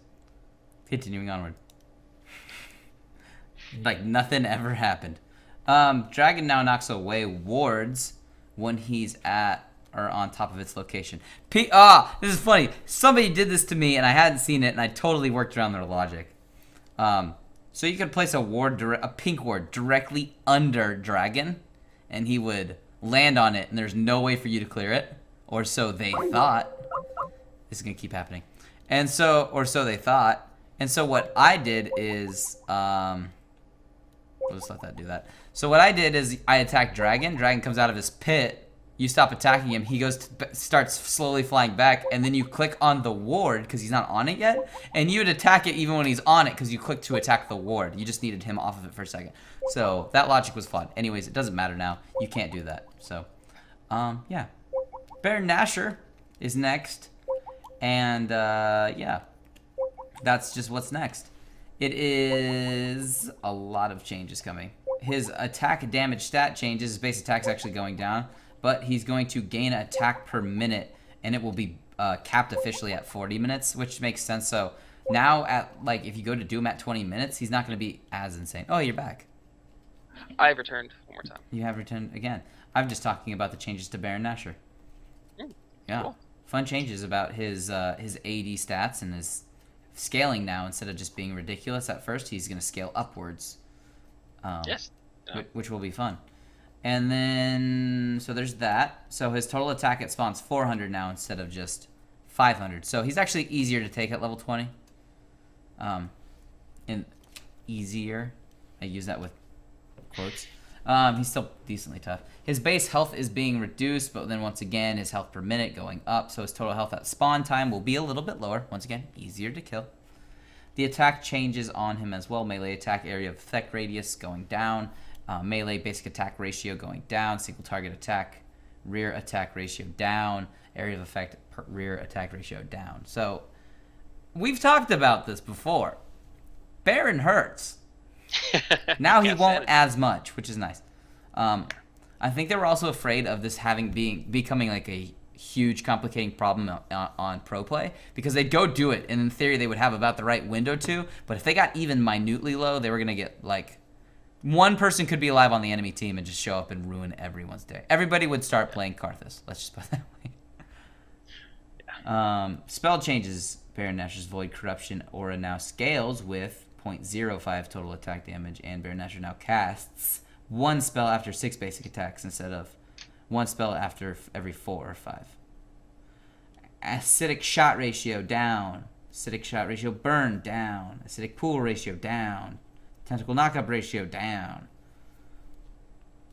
Continuing onward. Like nothing ever happened. Dragon now knocks away wards when he's at or on top of its location. This is funny. Somebody did this to me and I hadn't seen it and I totally worked around their logic. So you could place a pink ward directly under Dragon and he would land on it and there's no way for you to clear it. Or so they thought. This is going to keep happening. Or so they thought. And so what I did is, we'll just let that do that. So what I did is I attacked Dragon. Dragon comes out of his pit. You stop attacking him. He starts slowly flying back, and then you click on the ward because he's not on it yet, and you would attack it even when he's on it because you click to attack the ward. You just needed him off of it for a second. So that logic was flawed. Anyways, it doesn't matter now. You can't do that. So, yeah. Baron Nashor is next, and yeah, that's just what's next. It is a lot of changes coming. His attack damage stat changes. His base attack's actually going down, but he's going to gain attack per minute, and it will be capped officially at 40 minutes, which makes sense. So now, if you go to Doom at 20 minutes, he's not going to be as insane. Oh, you're back. I've returned one more time. You have returned again. I'm just talking about the changes to Baron Nashor. Yeah, cool. Fun changes about his AD stats and his scaling now. Instead of just being ridiculous at first, he's going to scale upwards. Yes. Yeah. Which will be fun. And then, so there's that. So his total attack at spawn's 400 now instead of just 500. So he's actually easier to take at level 20. And easier. I use that with quotes. He's still decently tough. His base health is being reduced, but then once again, his health per minute going up. So his total health at spawn time will be a little bit lower. Once again, easier to kill. The attack changes on him as well. Melee attack area of effect radius going down. Melee basic attack ratio going down. Single target attack rear attack ratio down. Area of effect rear attack ratio down. So we've talked about this before. Baron hurts. Now he won't as much, which is nice. I think they were also afraid of this becoming like a huge complicating problem on pro play, because they'd go do it and in theory they would have about the right window to, but if they got even minutely low, they were going to get like one person could be alive on the enemy team and just show up and ruin everyone's day. Everybody would start playing Karthus. Let's just put it that way. Spell changes. Baron Nashor's Void Corruption aura now scales with 0.05 total attack damage, and Baron Nashor now casts one spell after 6 basic attacks instead of one spell after every 4 or 5. Acidic shot ratio down. Acidic shot ratio burn down. Acidic pool ratio down. Tentacle knockup ratio down.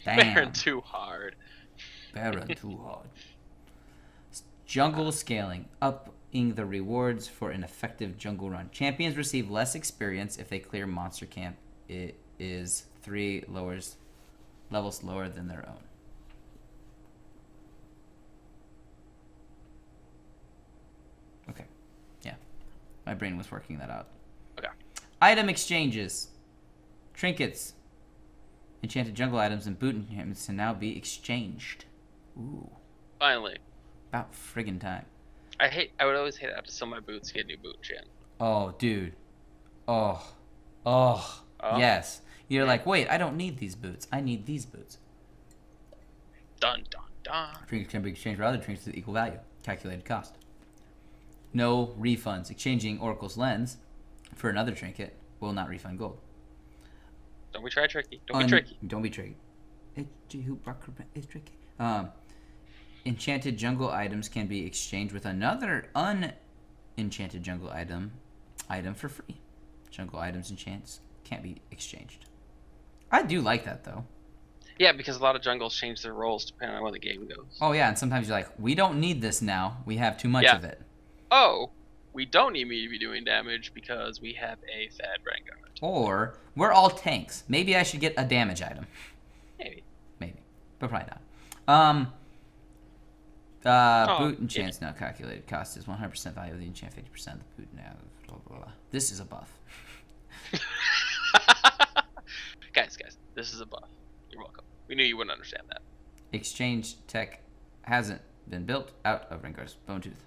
Damn. Baron too hard. Baron too hard. Jungle scaling. Upping the rewards for an effective jungle run. Champions receive less experience if they clear monster camp. It is 3 levels lower than their own. Okay. Yeah. My brain was working that out. Okay. Item exchanges. Trinkets. Enchanted jungle items and boot enchantments can now be exchanged. Ooh. Finally. About friggin' time. I would always hate to have to sell my boots to get a new boot enchant. Oh, dude. Oh. Yes. You're like, wait, I don't need these boots. I need these boots. Dun dun dun. Trinkets can be exchanged for other trinkets with equal value. Calculated cost. No refunds. Exchanging Oracle's Lens for another trinket will not refund gold. Don't be tricky. Don't be tricky. Don't be tricky. It's tricky. Enchanted jungle items can be exchanged with another unenchanted jungle item for free. Jungle items and chants can't be exchanged. I do like that though. Yeah, because a lot of jungles change their roles depending on where the game goes. Oh yeah, and sometimes you're like, we don't need this now. We have too much of it. Oh, we don't need me to be doing damage because we have a Thad Vanguard. Or we're all tanks. Maybe I should get a damage item. Maybe, but probably not. Boot and yeah. chance now calculated. Cost is 100% value of the enchant, 50% of the boot now. Blah, blah, blah. This is a buff. guys, this is a buff. You're welcome. We knew you wouldn't understand that. Exchange tech hasn't been built out of Ringar's bone tooth.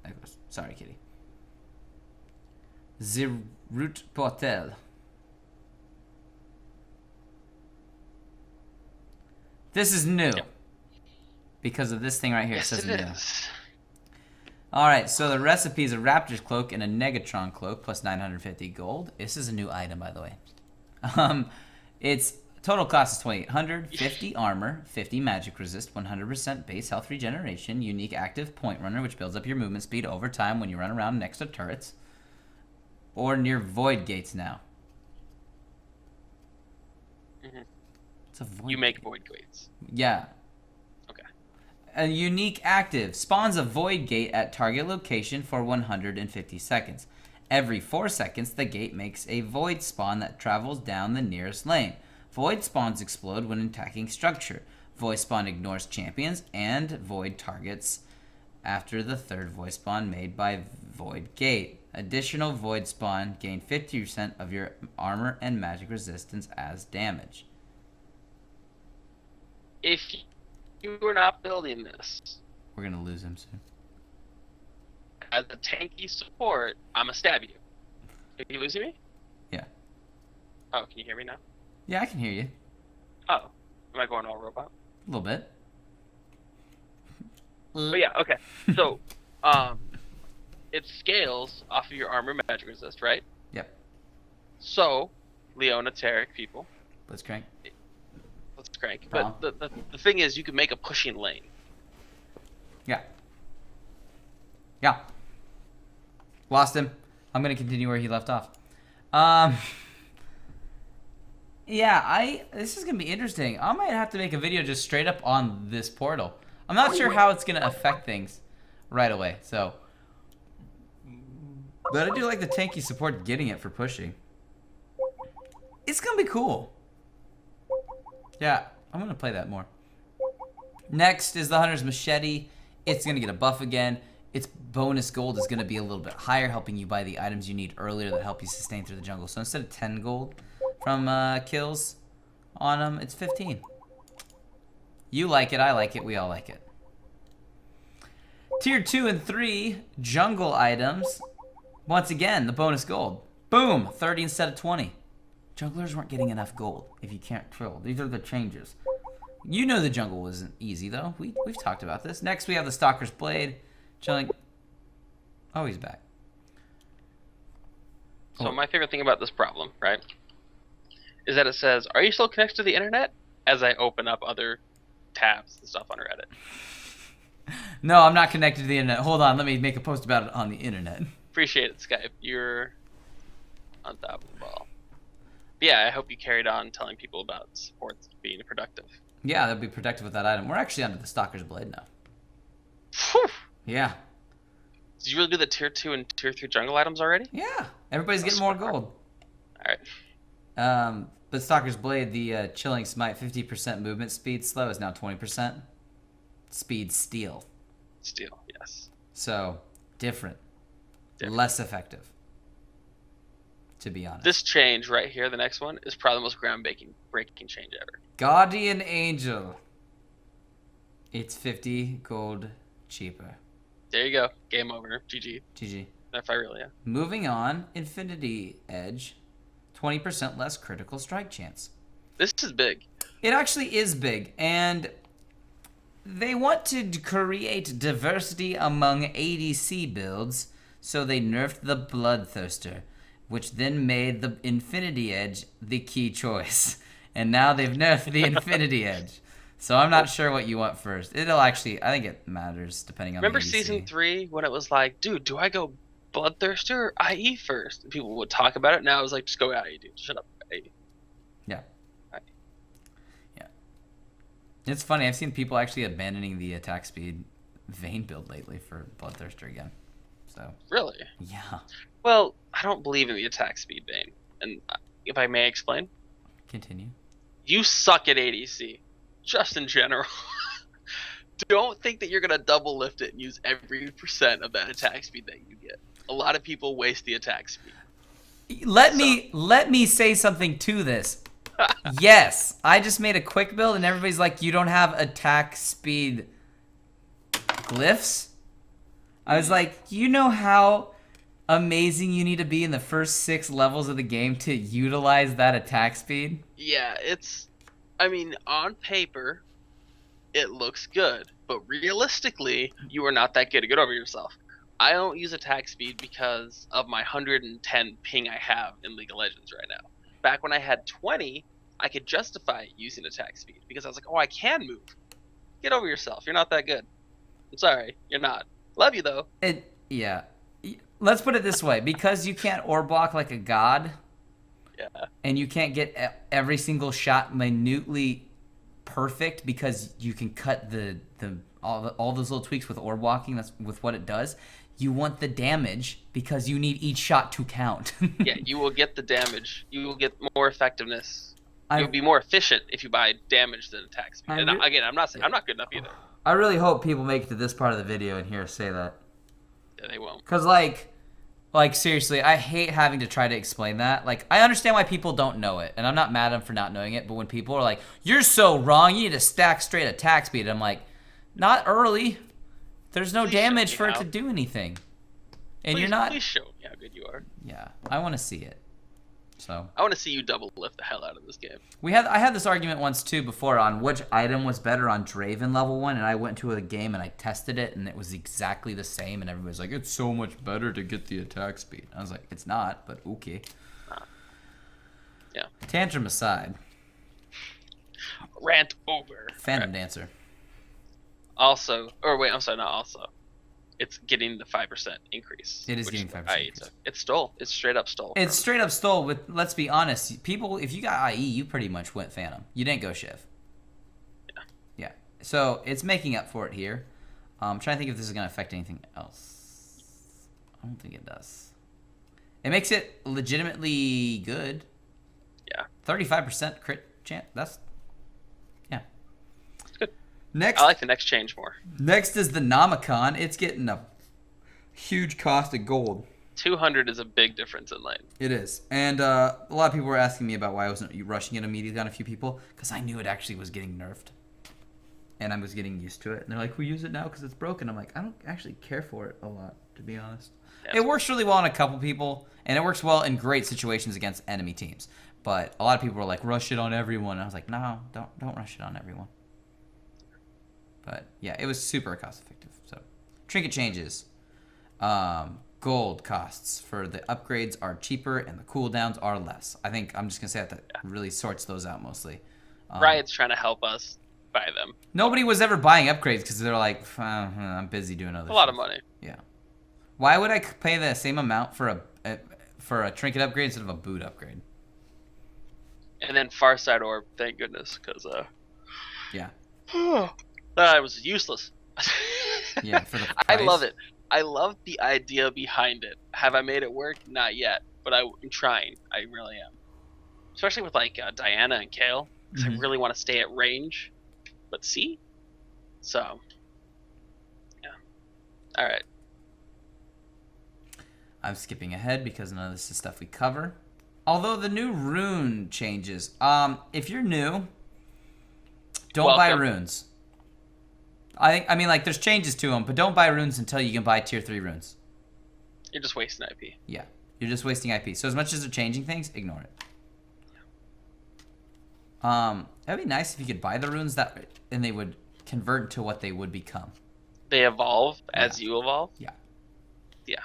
Necklace. Sorry, kitty. The root portal. This is new. Yep. Because of this thing right here. Yes, it says it new. is. Alright, so the recipe is a Raptor's Cloak and a Negatron Cloak plus 950 gold. This is a new item, by the way. Its total cost is 2,800, 50 armor, 50 magic resist, 100% base health regeneration, unique active point runner, which builds up your movement speed over time when you run around next to turrets, or near void gates now. Mm-hmm. It's a void You make void gates. Yeah. Okay. A unique active spawns a void gate at target location for 150 seconds. Every 4 seconds, the gate makes a void spawn that travels down the nearest lane. Void spawns explode when attacking structure. Void spawn ignores champions and void targets after the third void spawn made by void gate. Additional void spawn gain 50% of your armor and magic resistance as damage. If you were not building this We're gonna lose him soon. as a tanky support, I'm gonna stab you. Are you losing me? Yeah. Oh, can you hear me now? Yeah, I can hear you. Oh, am I going all robot? A little bit. But yeah, okay. So, it scales off of your armor magic resist, right? Yep. So, Leona Tarek people, Blitzcrank. let's crank. Wrong. But the thing is, you can make a pushing lane. Yeah. Yeah. Lost him. I'm gonna continue where he left off. Yeah, this is gonna be interesting. I might have to make a video just straight up on this portal. I'm not sure how it's gonna affect things right away, so. But I do like the tanky support getting it for pushing. It's gonna be cool. Yeah, I'm gonna play that more. Next is the Hunter's Machete. It's gonna get a buff again. Its bonus gold is gonna be a little bit higher, helping you buy the items you need earlier that help you sustain through the jungle. So instead of 10 gold from kills on them, it's 15. You like it, I like it, we all like it. Tier 2 and 3 jungle items. Once again, the bonus gold. Boom, 30 instead of 20. Junglers weren't getting enough gold if you can't trill. These are the changes. You know the jungle wasn't easy, though. We've talked about this. Next, we have the Stalker's Blade. Chilling. Oh, he's back. So my favorite thing about this problem, right, is that it says, "Are you still connected to the internet?" as I open up other tabs and stuff on Reddit. No, I'm not connected to the internet. Hold on, let me make a post about it on the internet. Appreciate it, Skype. You're on top of the ball. But yeah, I hope you carried on telling people about supports being productive. Yeah, that'd be productive with that item. We're actually onto the Stalker's Blade now. Whew. Yeah. Did you really do the tier 2 and tier 3 jungle items already? Yeah. Everybody's getting more gold. Alright. But Stalker's Blade, the Chilling Smite, 50% movement speed slow is now 20%. Speed steal. Steel, yes. So, different. Less effective. To be honest. This change right here, the next one, is probably the most ground-breaking change ever. Guardian Angel. It's 50 gold cheaper. There you go. Game over. GG. GG. If I really am. Moving on, Infinity Edge. 20% less critical strike chance. This is big. It actually is big, and They want to create diversity among ADC builds, so they nerfed the Bloodthirster, which then made the Infinity Edge the key choice. And now they've nerfed the Infinity Edge. So I'm not sure what you want first. It'll actually, I think it matters depending on Remember the ADC. season 3 when it was like, dude, do I go Bloodthirster or IE first? And people would talk about it. Now it was like, just go IE, dude. Shut up, IE. Yeah. IE. Yeah. It's funny. I've seen people actually abandoning the attack speed Vayne build lately for Bloodthirster again. So. Really? Yeah. Well, I don't believe in the attack speed Vayne. And if I may explain, Continue. you suck at ADC, just in general. Don't think that you're gonna double lift it and use every % of that attack speed that you get. A lot of people waste the attack speed. Let me say something to this. Yes, I just made a quick build and everybody's like, you don't have attack speed glyphs? I was like, you know how amazing you need to be in the first 6 levels of the game to utilize that attack speed? Yeah, I mean, on paper, it looks good, but realistically, you are not that good. Get over yourself. I don't use attack speed because of my 110 ping I have in League of Legends right now. Back when I had 20, I could justify using attack speed because I was like, oh, I can move. Get over yourself. You're not that good. I'm sorry, you're not. Love you though. Yeah. Let's put it this way. Because you can't orb block like a god, Yeah. and you can't get every single shot minutely perfect because you can cut all those little tweaks with orb walking. That's with what it does. You want the damage because you need each shot to count. Yeah, you will get the damage. You will get more effectiveness. You'll be more efficient if you buy damage than attack speed. And again, I'm not saying I'm not good enough either. I really hope people make it to this part of the video and hear us say that. Yeah, they won't. Cause like seriously, I hate having to try to explain that. Like, I understand why people don't know it, and I'm not mad at them for not knowing it. But when people are like, "You're so wrong. You need to stack straight attack speed," I'm like, "Not early. There's no damage for it to do anything." And you're not. Please show me how good you are. Yeah, I want to see it. So I want to see you double lift the hell out of this game. I had this argument once too before on which item was better on Draven level 1, and I went to a game and I tested it and it was exactly the same, and everybody's like, it's so much better to get the attack speed. I was like, it's not, but okay. Yeah. Tantrum aside. Rant over. Phantom Dancer. Also, or wait, I'm sorry, not also. It's getting the 5% increase. It is getting 5% increase. It's stole. It's straight up stole. It's straight up stole, but let's be honest. People, if you got IE, you pretty much went Phantom. You didn't go Shiv. Yeah. Yeah. So it's making up for it here. I'm trying to think if this is going to affect anything else. I don't think it does. It makes it legitimately good. Yeah. 35% crit chance. That's, yeah. It's good. Next, I like the next change more. Next is the Nomicon. It's getting a huge cost of gold. 200 is a big difference in lane. It is. And a lot of people were asking me about why I wasn't rushing it immediately on a few people, because I knew it actually was getting nerfed. And I was getting used to it. And they're like, we use it now because it's broken. I'm like, I don't actually care for it a lot, to be honest. Yeah, it works really well on a couple people, and it works well in great situations against enemy teams. But a lot of people were like, rush it on everyone. And I was like, no, don't rush it on everyone. But yeah, it was super cost effective. So trinket changes. Gold costs for the upgrades are cheaper and the cooldowns are less. I think I'm just gonna say that really sorts those out mostly. Riot's trying to help us buy them. Nobody was ever buying upgrades because they're like, I'm busy doing other. A lot of money. Yeah. Why would I pay the same amount for a trinket upgrade instead of a boot upgrade? And then Farside Orb, thank goodness, because yeah. That was useless. Yeah, for the price. I love it. I love the idea behind it. Have I made it work? Not yet, but I'm trying. I really am. Especially with like Diana and Kale, because I really want to stay at range. But see, so yeah. All right. I'm skipping ahead because none of this is stuff we cover. Although the new rune changes. If you're new, don't buy runes. I mean, like, there's changes to them, but don't buy runes until you can buy tier 3 runes. You're just wasting IP. Yeah, you're just wasting IP. So as much as they're changing things, ignore it. That'd be nice if you could buy the runes and they would convert to what they would become. They evolve as you evolve? Yeah. Yeah.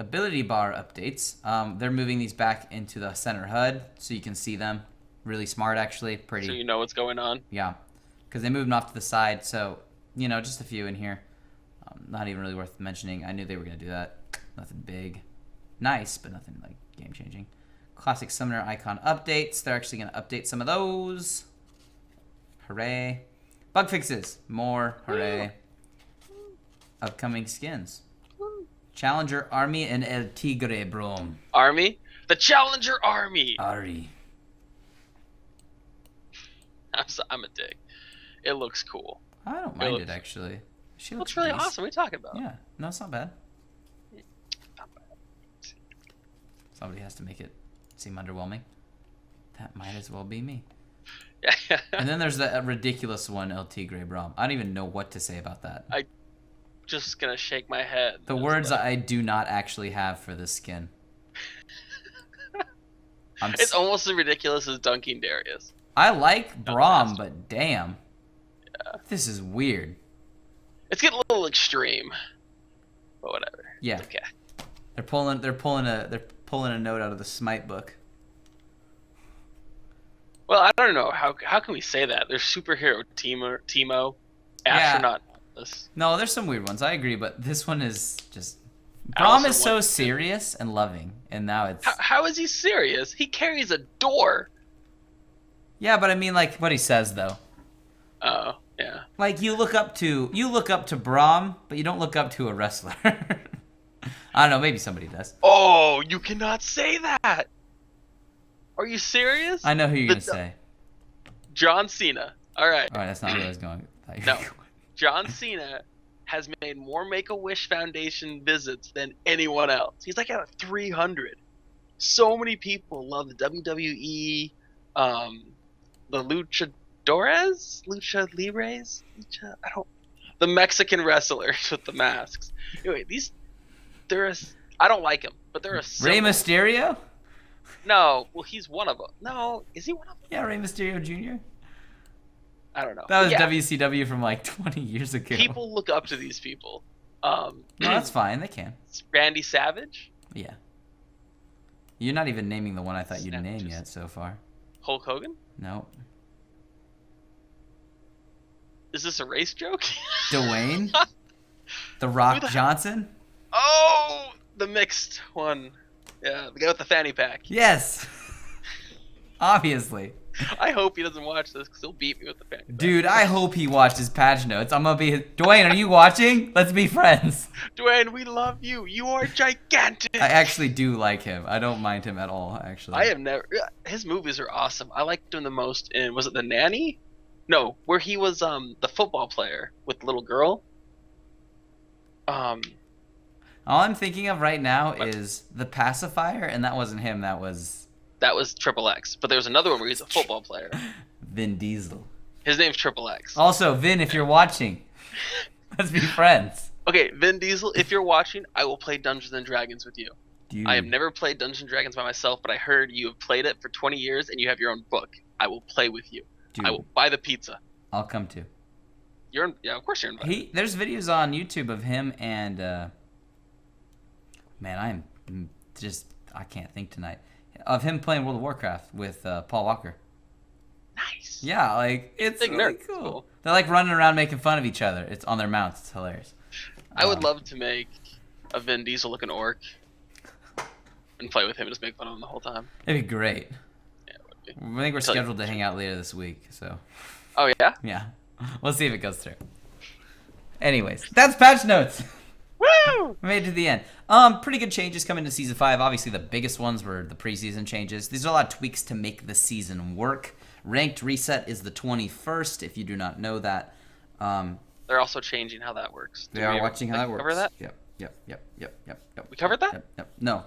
Ability bar updates. They're moving these back into the center HUD so you can see them. Really smart, actually. Pretty. So you know what's going on? Yeah. Because they moved them off to the side, so, just a few in here. Not even really worth mentioning. I knew they were going to do that. Nothing big. Nice, but nothing, like, game-changing. Classic Summoner icon updates. They're actually going to update some of those. Hooray. Bug fixes. More. Hooray. Upcoming skins. Challenger Army and El Tigre Brom. Army? The Challenger Army! Ari. I'm a dick. It looks cool. I don't mind it, actually. She looks It's really nice. awesome. What are you talking about? Yeah. No, it's not bad. Not bad. Somebody has to make it seem underwhelming. That might as well be me. Yeah. And then there's the ridiculous one, El Tigre Brom. I don't even know what to say about that. Just gonna shake my head. The words I do not actually have for this skin. It's almost as ridiculous as dunking Darius. I like Brom, but damn. Yeah. This is weird. It's getting a little extreme. But whatever. Yeah. It's okay. They're pulling a note out of the Smite book. Well, I don't know. How can we say that? There's superhero Teemo, astronaut. No, there's some weird ones. I agree, but this one is just. Brom is so serious and loving, and now it's. How is he serious? He carries a door. Yeah, but I mean, like what he says though. Oh, yeah. Like you look up to Brom, but you don't look up to a wrestler. I don't know. Maybe somebody does. Oh, you cannot say that. Are you serious? I know who you're gonna say. John Cena. All right. All right, that's not where I was going. No. John Cena has made more Make-A-Wish Foundation visits than anyone else. He's like at 300. So many people love the WWE, the Lucha Libres, the Mexican wrestlers with the masks. Anyway, I don't like him, but they're a Rey Mysterio. No, well, he's one of them. No, is he one of them? Yeah, Rey Mysterio Jr. I don't know. That was WCW from like 20 years ago. People look up to these people. No, that's fine. They can. Randy Savage? Yeah. You're not even naming the one I thought you'd name yet so far. Hulk Hogan? No. Is this a race joke? Dwayne? The Rock Johnson? Oh, the mixed one. Yeah, the guy with the fanny pack. Yes. Obviously. I hope he doesn't watch this because he'll beat me with the fanny pack. Dude, I hope he watches patch notes. I'm gonna be Dwayne, are you watching? Let's be friends. Dwayne, we love you. You are gigantic. I actually do like him. I don't mind him at all, actually. I have never. His movies are awesome. I liked him the most in, was it The Nanny? No, where he was the football player with the little girl. All I'm thinking of right now is The Pacifier, and that wasn't him. That was Triple X. But there was another one where he's a football player. Vin Diesel. His name's Triple X. Also, Vin, if you're watching, let's be friends. Okay, Vin Diesel, if you're watching, I will play Dungeons and Dragons with you. Dude. I have never played Dungeons and Dragons by myself, but I heard you have played it for 20 years and you have your own book. I will play with you. Dude. I will buy the pizza. I'll come too. Yeah, of course you're invited. There's videos on YouTube of him and man, I can't think tonight. Of him playing World of Warcraft with Paul Walker. Nice. Yeah, like it's Big really nerd. cool. They're like running around making fun of each other. It's on their mounts. It's hilarious. I would love to make a Vin Diesel looking orc and play with him and just make fun of him the whole time. It'd be great. Yeah, it would be. I think we're scheduled to hang out later this week, so. Oh yeah? Yeah. We'll see if it goes through. Anyways, that's patch notes. Woo! We made it to the end. Pretty good changes coming to Season 5. Obviously, the biggest ones were the preseason changes. These are a lot of tweaks to make the season work. Ranked reset is the 21st, if you do not know that. They're also changing how that works. They are watching how that works. Cover that? Yep. We covered that? Yep. No.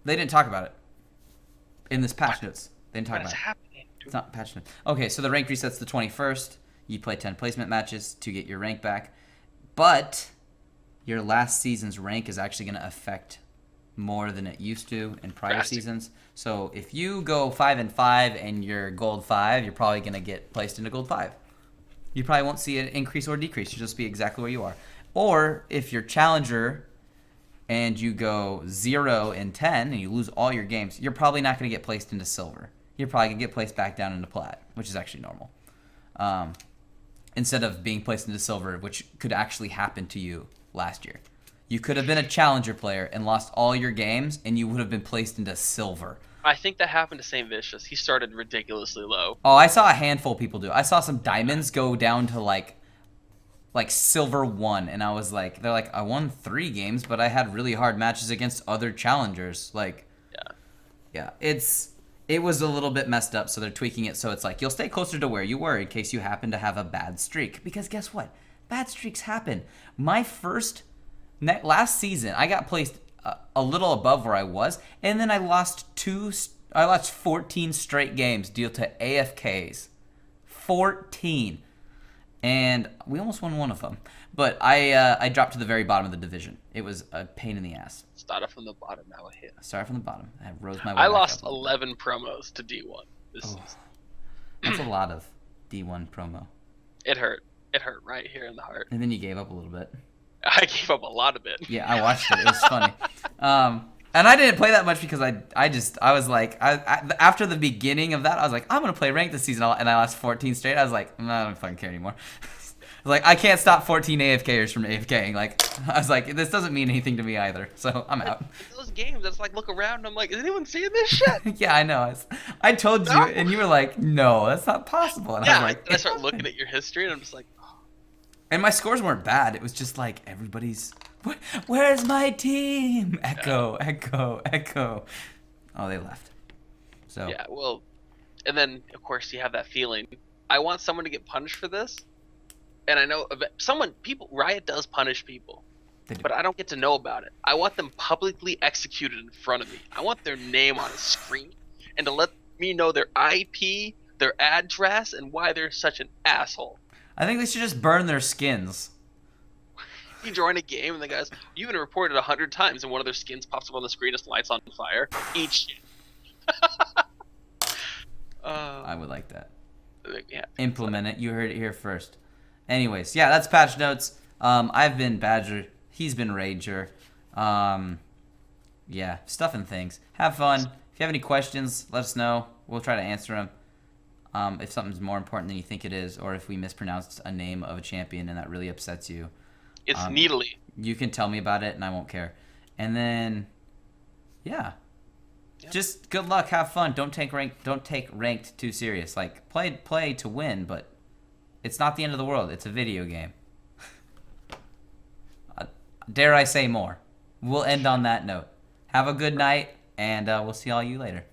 They didn't talk about it in this patch notes. They didn't talk What about is it. happening? It's not patch notes. Okay, so the rank reset's the 21st. You play 10 placement matches to get your rank back. But your last season's rank is actually going to affect more than it used to in prior seasons. So if you go 5-5 and you're gold 5, you're probably going to get placed into gold 5. You probably won't see an increase or decrease. You'll just be exactly where you are. Or if you're challenger and you go 0-10 and you lose all your games, you're probably not going to get placed into silver. You're probably going to get placed back down into plat, which is actually normal. Instead of being placed into silver, which could actually happen to you last year. You could have been a challenger player and lost all your games, and you would have been placed into silver. I think that happened to St. Vicious. He started ridiculously low. Oh, I saw a handful of people do it. I saw some diamonds go down to like silver 1, and I was like, they're like, I won 3 games, but I had really hard matches against other challengers. Like, yeah, it was a little bit messed up, so they're tweaking it so it's like you'll stay closer to where you were in case you happen to have a bad streak. Because guess what? Bad streaks happen. My last season, I got placed a little above where I was, and then I lost 14 straight games due to AFKs. 14. And we almost won one of them. But I dropped to the very bottom of the division. It was a pain in the ass. Started from the bottom, now it hit. Started from the bottom. I rose my way I back lost up 11 promos to D1 this season. That's a lot of D1 promo. It hurt. It hurt right here in the heart. And then you gave up a little bit. I gave up a lot of it. Yeah, I watched it. It was funny. And I didn't play that much because I was like, after the beginning of that, I was like, I'm going to play ranked this season. And I lost 14 straight. I was like, I don't fucking care anymore. Like, I can't stop 14 AFKers from AFKing. Like, I was like, this doesn't mean anything to me either. So I'm out. Those games, it's like, look around and I'm like, is anyone seeing this shit? Yeah, I know. I told you, and you were like, no, that's not possible. And yeah, I was like, I start looking at your history and I'm just like, oh. And my scores weren't bad. It was just like everybody's, where's my team? Echo, echo, echo. Oh, they left. So yeah, well, and then of course you have that feeling. I want someone to get punished for this, and I know Riot does punish people, but I don't get to know about it. I want them publicly executed in front of me. I want their name on a screen, and to let me know their IP, their address, and why they're such an asshole. I think they should just burn their skins. You join a game and the guys, you've been reported 100 times, and one of their skins pops up on the screen as lights on fire. Eat shit. I would like that. Yeah. Implement it. You heard it here first. Anyways, yeah, that's patch notes. I've been Badger. He's been Rager. Yeah, stuff and things. Have fun. If you have any questions, let us know. We'll try to answer them. If something's more important than you think it is, or if we mispronounced a name of a champion and that really upsets you. It's Needly. You can tell me about it and I won't care. And then, yeah. Just good luck, have fun. Don't take ranked too serious. Like, play to win, but it's not the end of the world. It's a video game. Dare I say more? We'll end on that note. Have a good night, and we'll see all you later.